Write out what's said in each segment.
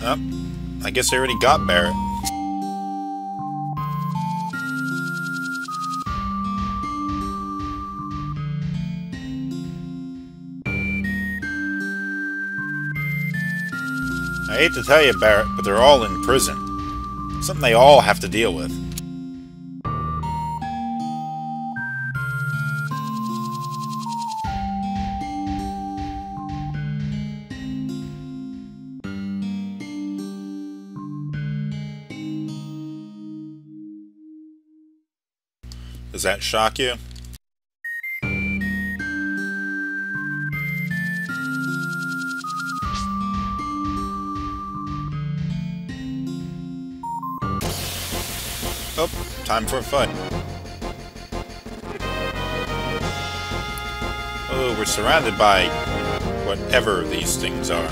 Oh, I guess I already got Barrett. I hate to tell you, Barrett, but they're all in prison. Something they all have to deal with. Does that shock you? Oh, time for a fight. Oh, we're surrounded by whatever these things are.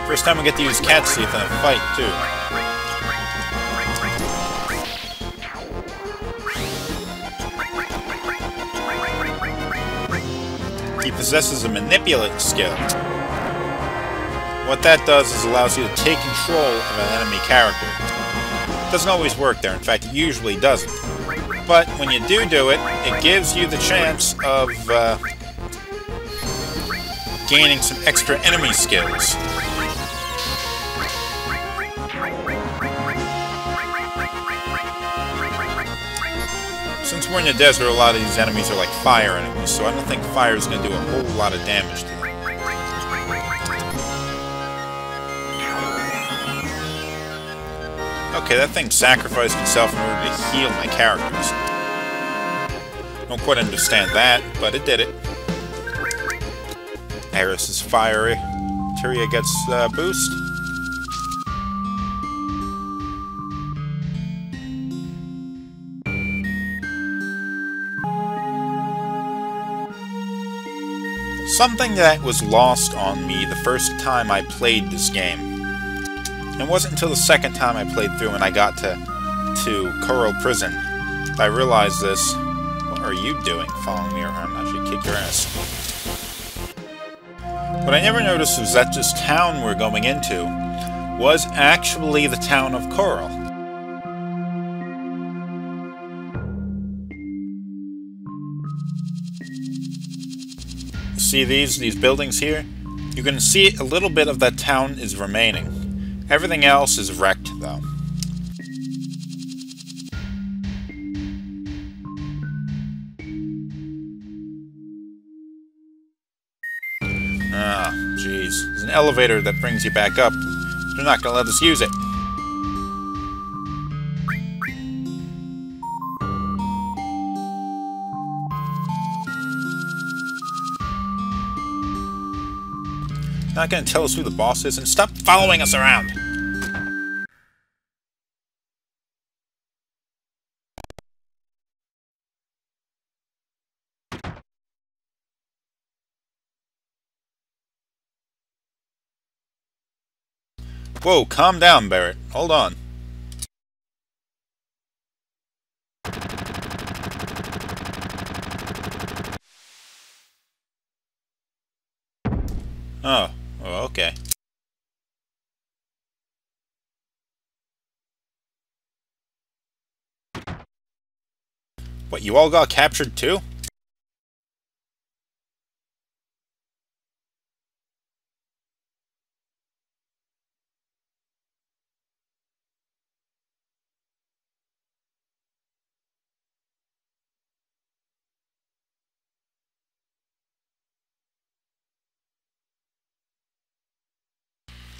First time we get to use cat teeth in a fight, too. He possesses a manipulative skill. What that does is allows you to take control of an enemy character. It doesn't always work there, in fact it usually doesn't. But when you do it, it gives you the chance of gaining some extra enemy skills. Since we're in the desert, a lot of these enemies are like fire enemies, so I don't think fire is going to do a whole lot of damage to them. Okay, that thing sacrificed itself in order to heal my characters. Don't quite understand that, but it did it. Aris is fiery. Tyria gets a boost. Something that was lost on me the first time I played this game. It wasn't until the second time I played through and I got to Coral Prison that I realized this. What are you doing following me around? I should kick your ass. What I never noticed was that this town we're going into was actually the town of Coral. See these buildings here? You can see a little bit of that town is remaining. Everything else is wrecked, though. Ah, jeez. There's an elevator that brings you back up. They're not going to let us use it. Not gonna tell us who the boss is, and stop following us around! Whoa, calm down, Barrett. Hold on. Oh, okay. What, you all got captured too?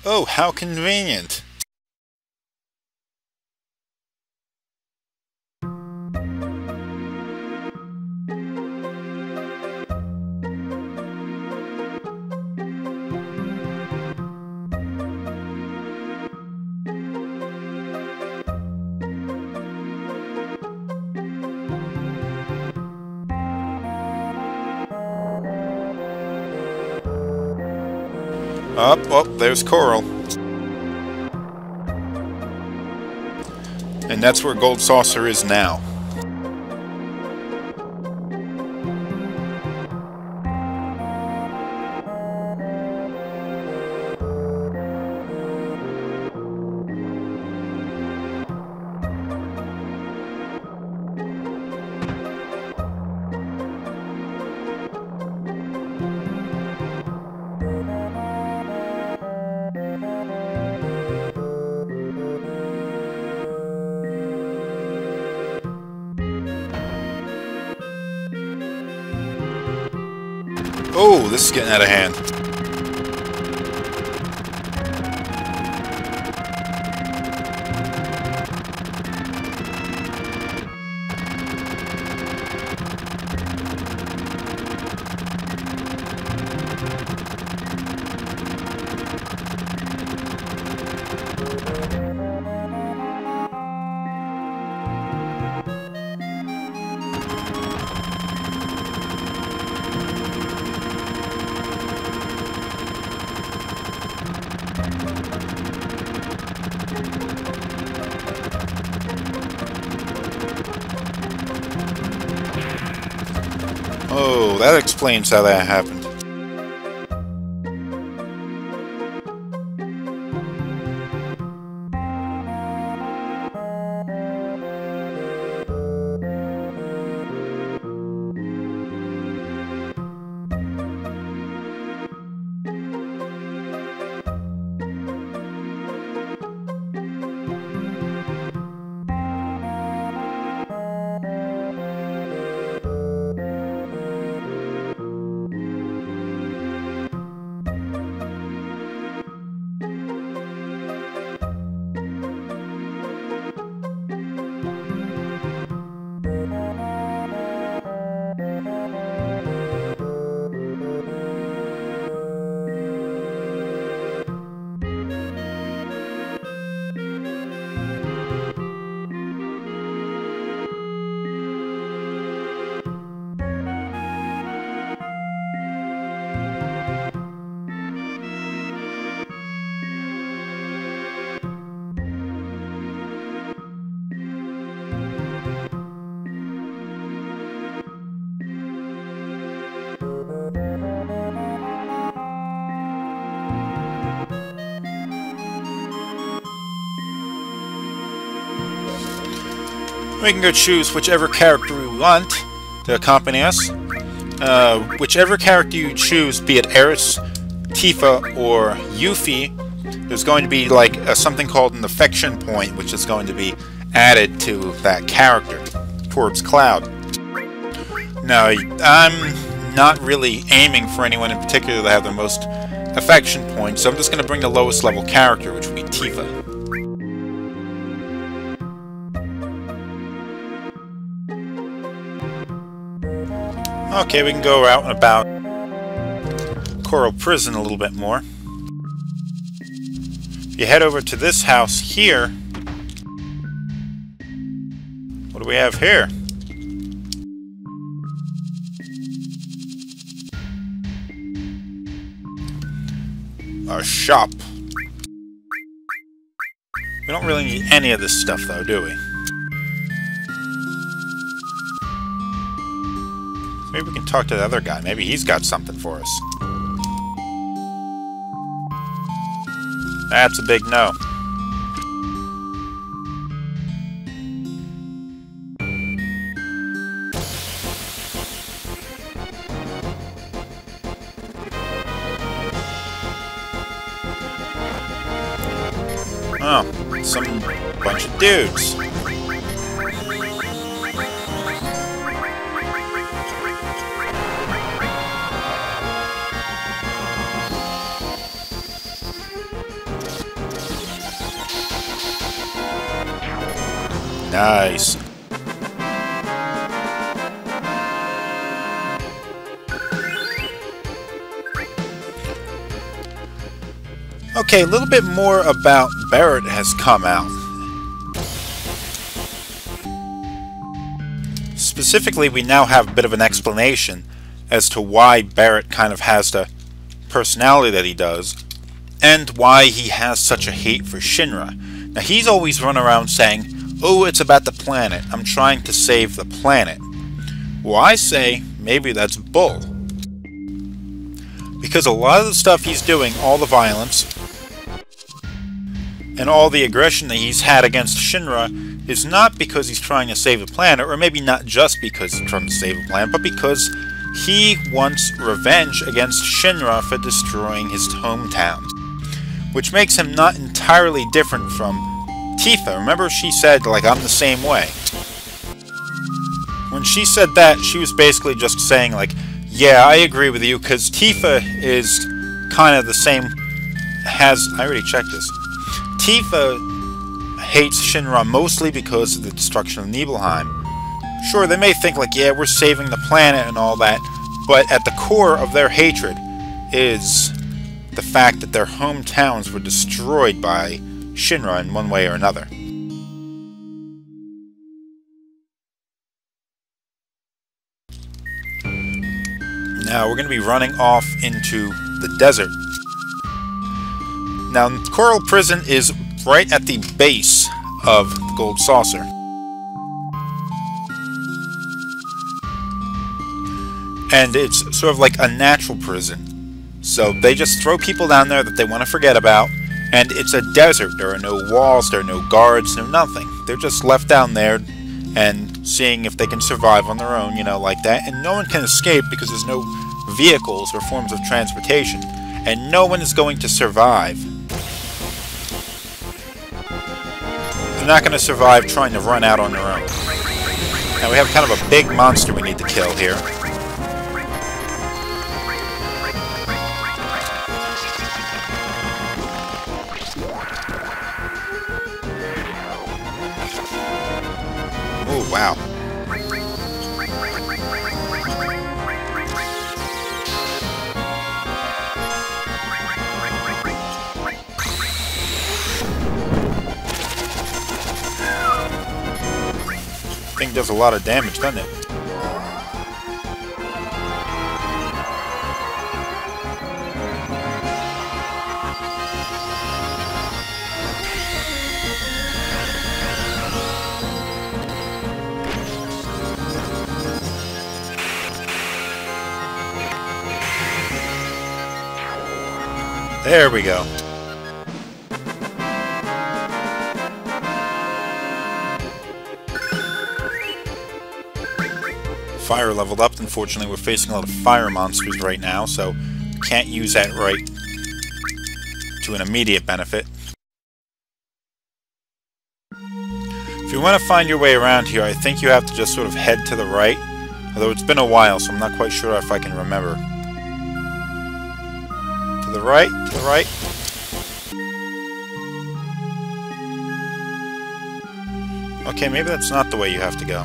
Oh, how convenient. Up, oh, there's Coral. And that's where Gold Saucer is now. Oh, this is getting out of hand. Oh, that explains how that happened. We can go choose whichever character we want to accompany us. Whichever character you choose, be it Eris, Tifa, or Yuffie, there's going to be like something called an affection point, which is going to be added to that character towards Cloud. Now, I'm not really aiming for anyone in particular to have the most affection points, so I'm just going to bring the lowest level character, which will be Tifa. Okay, we can go out and about Coral Prison a little bit more. If you head over to this house here, what do we have here? A shop. We don't really need any of this stuff though, do we? Maybe we can talk to the other guy. Maybe he's got something for us. That's a big no. Oh, some bunch of dudes. Nice. Okay, a little bit more about Barret has come out. Specifically, we now have a bit of an explanation as to why Barret kind of has the personality that he does. and why he has such a hate for Shinra. Now, he's always run around saying, "Oh, it's about the planet. I'm trying to save the planet." Well, I say, maybe that's bull. Because a lot of the stuff he's doing, all the violence, and all the aggression that he's had against Shinra, is not because he's trying to save the planet, or maybe not just because he's trying to save the planet, but because he wants revenge against Shinra for destroying his hometown. Which makes him not entirely different from Tifa. Remember, she said, like, I'm the same way. When she said that, she was basically just saying, like, yeah, I agree with you, because Tifa is kind of the same, I already checked this. Tifa hates Shinra mostly because of the destruction of Nibelheim. Sure, they may think, like, yeah, we're saving the planet and all that, but at the core of their hatred is the fact that their hometowns were destroyed by Shinra in one way or another. Now we're going to be running off into the desert. Now, Coral Prison is right at the base of the Gold Saucer. And it's sort of like a natural prison. So they just throw people down there that they want to forget about, and it's a desert. There are no walls, there are no guards, no nothing. They're just left down there and seeing if they can survive on their own, you know, like that. And no one can escape because there's no vehicles or forms of transportation. And no one is going to survive. They're not going to survive trying to run out on their own. Now we have kind of a big monster we need to kill here. Oh, wow. Thing does a lot of damage, doesn't it? There we go. Fire leveled up. Unfortunately, we're facing a lot of fire monsters right now, so can't use that right to an immediate benefit. If you want to find your way around here, I think you have to just sort of head to the right. Although it's been a while, so I'm not quite sure if I can remember. To the right, to the right. Okay, maybe that's not the way you have to go.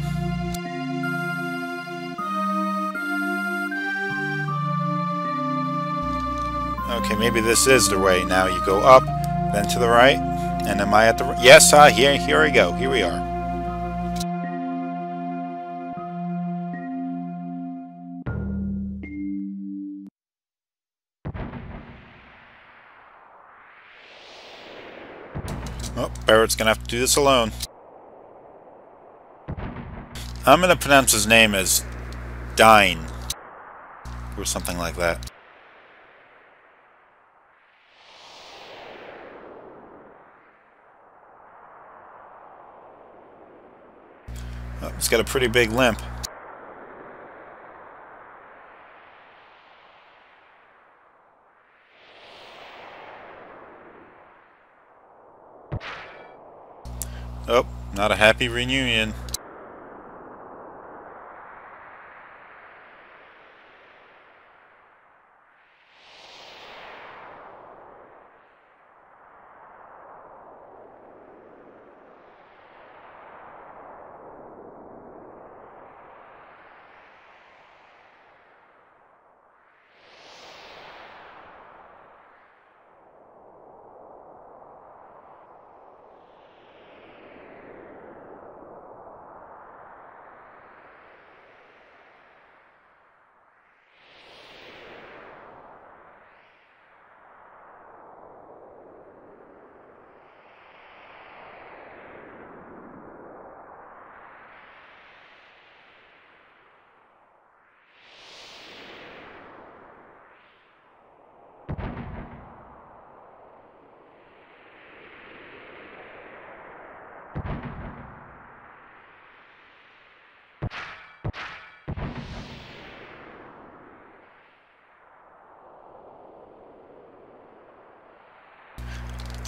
Okay, maybe this is the way. Now you go up, then to the right, and am I at the right? Yes, here we go. Here we are. Oh, Barrett's gonna have to do this alone. I'm gonna pronounce his name as Dine, or something like that. Oh, he's got a pretty big limp. Oh, not a happy reunion.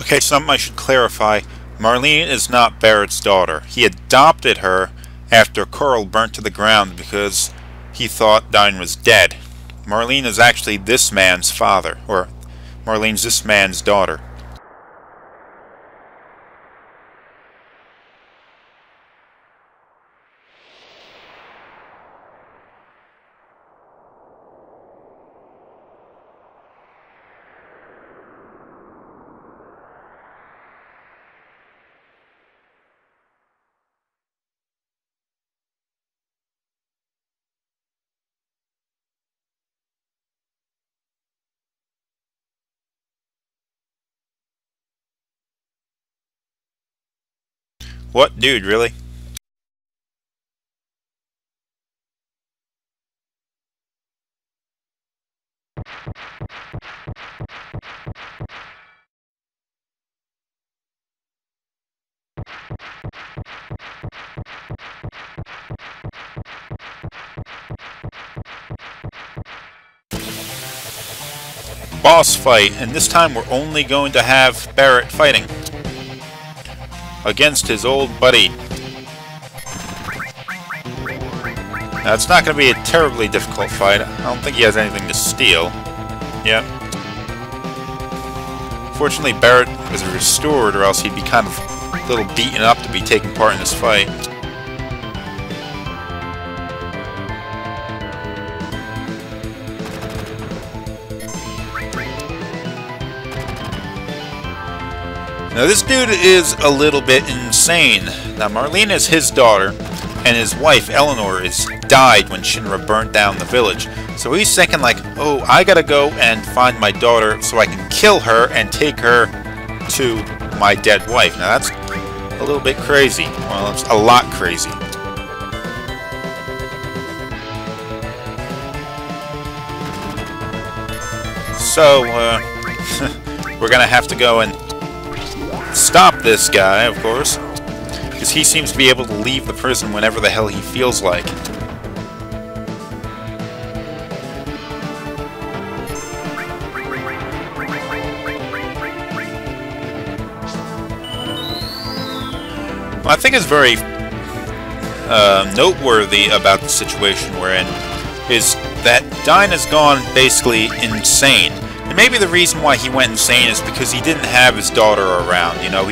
Okay, something I should clarify. Marlene is not Barrett's daughter. He adopted her after Coral burnt to the ground because he thought Dine was dead. Marlene is actually this man's father, or Marlene's this man's daughter. What, dude, really? Boss fight, and this time we're only going to have Barrett fighting against his old buddy. Now, it's not going to be a terribly difficult fight. I don't think he has anything to steal. Yep. Fortunately, Barrett was restored, or else he'd be kind of a little beaten up to be taking part in this fight. Now, this dude is a little bit insane. Now, Marlene is his daughter, and his wife, Eleanor, died when Shinra burnt down the village. So he's thinking like, oh, I gotta go and find my daughter so I can kill her and take her to my dead wife. Now, that's a little bit crazy. Well, it's a lot crazy. So, we're gonna have to go and stop this guy, of course, because he seems to be able to leave the prison whenever the hell he feels like. What I think is very noteworthy about the situation we're in is that Dine has gone basically insane. And maybe the reason why he went insane is because he didn't have his daughter around. You know,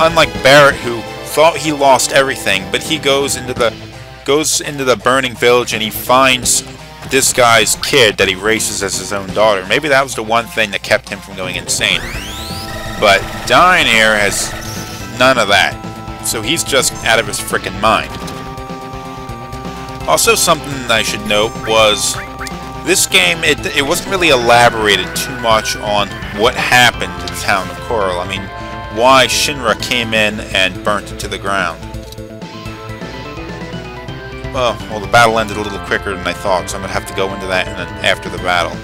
unlike Barrett, who thought he lost everything, but he goes into the burning village and he finds this guy's kid that he races as his own daughter. Maybe that was the one thing that kept him from going insane. But Dine here has none of that. So he's just out of his frickin' mind. Also, something I should note was this game, it wasn't really elaborated too much on what happened to the town of Coral. I mean, why Shinra came in and burnt it to the ground. Well, the battle ended a little quicker than I thought, so I'm going to have to go into that after the battle.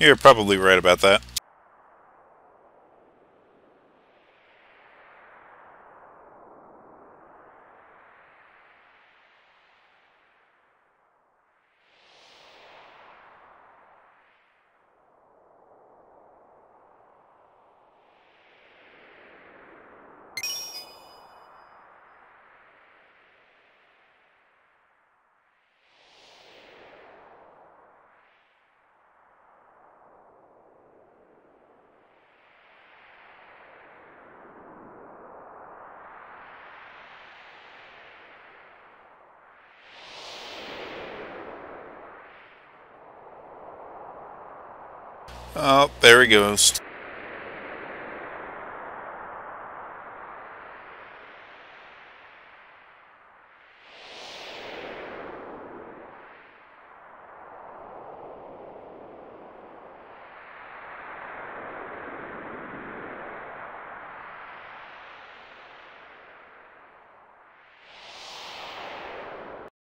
You're probably right about that. Oh, there he goes.